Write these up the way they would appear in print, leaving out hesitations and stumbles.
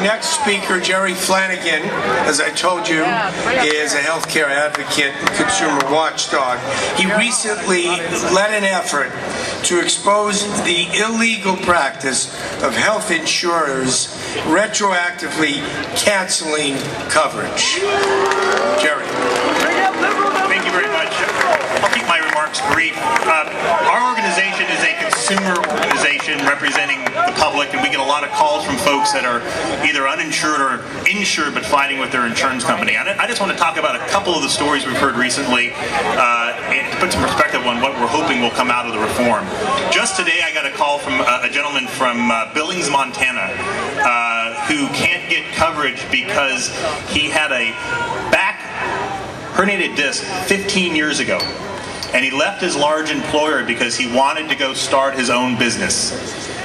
next speaker, Jerry Flanagan, as I told you, is a healthcare advocate and consumer watchdog. He recently led an effort to expose the illegal practice of health insurers retroactively canceling coverage. Jerry. Thank you very much. I'll keep my remarks brief. Our organization is a consumer organization representing the public, and we get a lot of calls from folks that are either uninsured or insured but fighting with their insurance company. And I just want to talk about a couple of the stories we've heard recently to put some perspective on what we're hoping will come out of the reform. Just today I got a call from a gentleman from Billings, Montana, who can't get coverage because he had a back herniated disc 15 years ago. And he left his large employer because he wanted to go start his own business.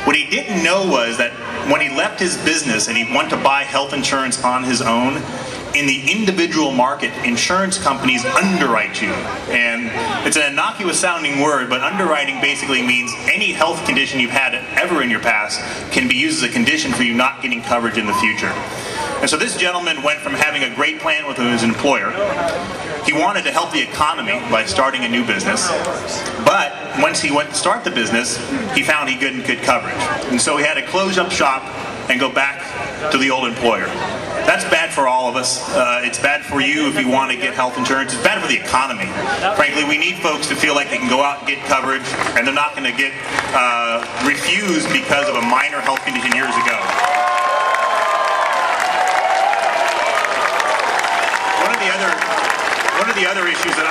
What he didn't know was that when he left his business and he wanted to buy health insurance on his own, in the individual market, insurance companies underwrite you. And it's an innocuous sounding word, but underwriting basically means any health condition you've had ever in your past can be used as a condition for you not getting coverage in the future. And so this gentleman went from having a great plan with his employer. He wanted to help the economy by starting a new business, but once he went to start the business, he found he couldn't get coverage. And so he had to close up shop and go back to the old employer. That's bad for all of us. It's bad for you if you want to get health insurance. It's bad for the economy. Frankly, we need folks to feel like they can go out and get coverage, and they're not going to get refused because of a minor health condition years ago. One of the other issues that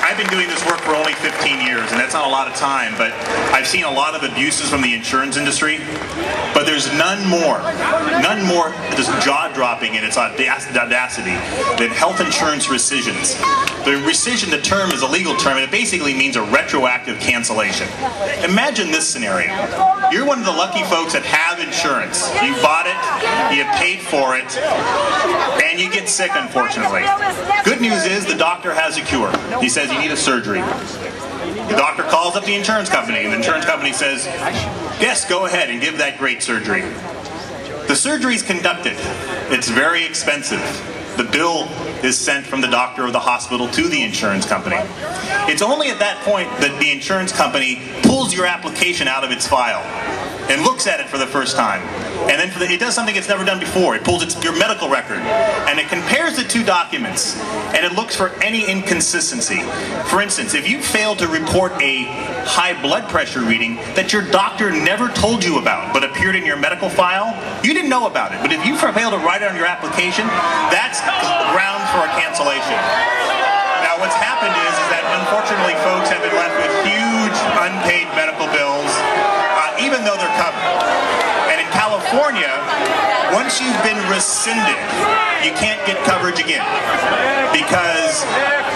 I've been doing this work for only 15 years, and that's not a lot of time, but I've seen a lot of abuses from the insurance industry, but there's none more just jaw-dropping in its audacity than health insurance rescissions. The rescission, the term is a legal term, and it basically means a retroactive cancellation. Imagine this scenario. You're one of the lucky folks that have insurance. You bought it, you paid for it, and you get sick, unfortunately. Good news is the doctor has a cure. He says you need a surgery. The doctor calls up the insurance company, and the insurance company says, yes, go ahead and give that great surgery. The surgery is conducted. It's very expensive. The bill is sent from the doctor or the hospital to the insurance company. It's only at that point that the insurance company pulls your application out of its file and looks at it for the first time. And then it does something it's never done before. It pulls your medical record, and it compares the two documents, and it looks for any inconsistency. For instance, if you fail to report a high blood pressure reading that your doctor never told you about, but appeared in your medical file, you didn't know about it. But if you fail to write it on your application, that's ground for a cancellation. Now, what's happened is that unfortunately folks have been left with huge unpaid medical bills, even though they're covered. And in California, once you've been rescinded, you can't get coverage again because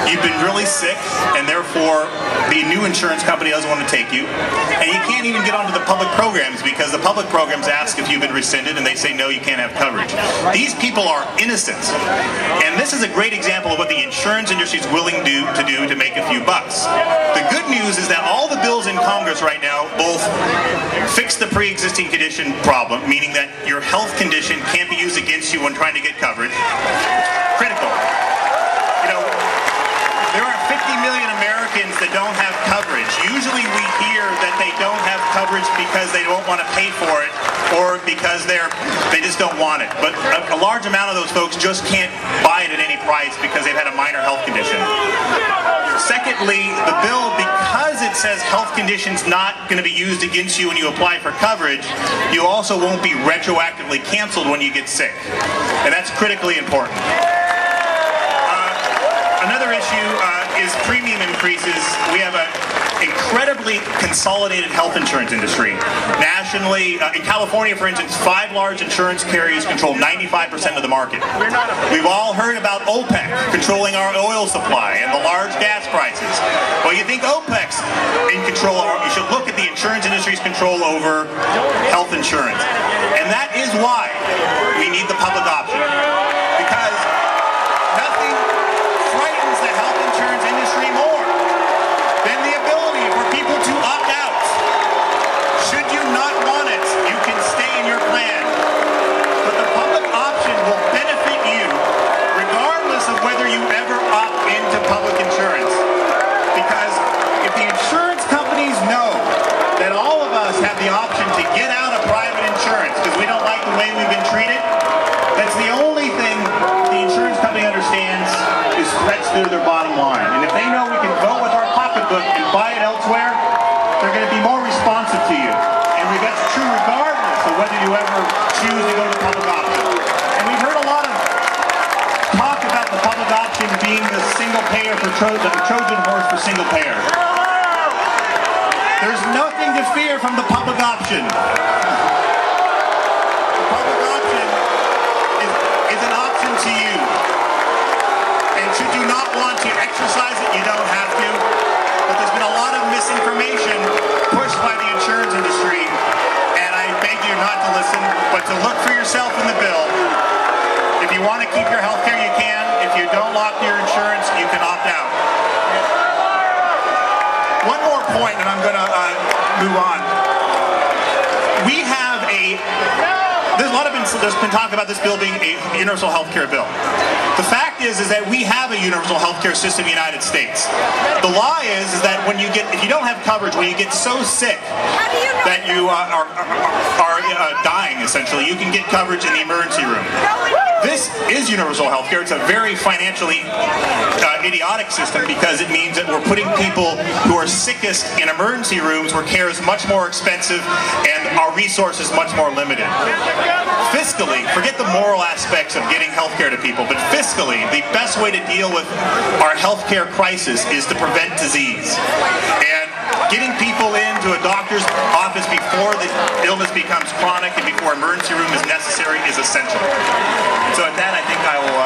you've been really sick, and therefore the new insurance company doesn't want to take you. And you can't even get onto the public programs because the public programs ask if you've been rescinded, and they say no, you can't have coverage. These people are innocent. And this is a great example of what the insurance industry is willing to do to make a few bucks. The good news is that all the bills in Congress right now both fix the pre-existing condition problem, meaning that your health condition can't be used against you when trying to get coverage. Critical. You know, there are 50 million Americans that don't have coverage. Usually we hear that they don't have coverage because they don't want to pay for it, or because they just don't want it. But a large amount of those folks just can't buy it at any price because they've had a minor health condition. Secondly, the bill, because it says health conditions not going to be used against you when you apply for coverage, you also won't be retroactively canceled when you get sick. And that's critically important. Another issue is premium increases. We have an incredibly consolidated health insurance industry. Nationally, in California, for instance, 5 large insurance carriers control 95% of the market. We've all heard about OPEC controlling our oil supply and the large gas prices. Well, you think OPEC's in control, or you should look at the insurance industry's control over health insurance. And that is why we need the public option. Because nothing frightens the health insurance industry more than the ability for people to opt out. Should you not want it, you can stay in your plan. But the if the insurance companies know that all of us have the option to get out of private insurance because we don't like the way we've been treated, that's the only thing the insurance company understands is threats to their bottom line. And if they know we can vote with our pocketbook and buy it elsewhere, they're going to be more responsive to you. And that's true regardless of whether you ever choose to go to public option. And we've heard a lot of talk about the public option being the single payer for the Trojan horse for single payer. There's nothing to fear from the public option. The public option is an option to you. And should you not want to exercise it, you don't have to. But there's been a lot of misinformation pushed by the insurance industry, and I beg you not to listen, but to look for yourself in the bill. If you want to keep your health care, you can. If you don't lock your insurance, you can opt out. One more point, and I'm going to move on. We have there's been talk about this bill being a universal health care bill. The fact is that we have a universal health care system in the United States. The law is that if you don't have coverage, when you get so sick that you are dying, essentially, you can get coverage in the emergency room. This is universal health care. It's a very financially idiotic system because it means that we're putting people who are sickest in emergency rooms where care is much more expensive and our resources much more limited. Fiscally, forget the moral aspects of getting health care to people, but fiscally, the best way to deal with our health care crisis is to prevent disease. And getting people into a doctor's office before the illness becomes chronic and before emergency room is necessary is essential. So at that, I think I will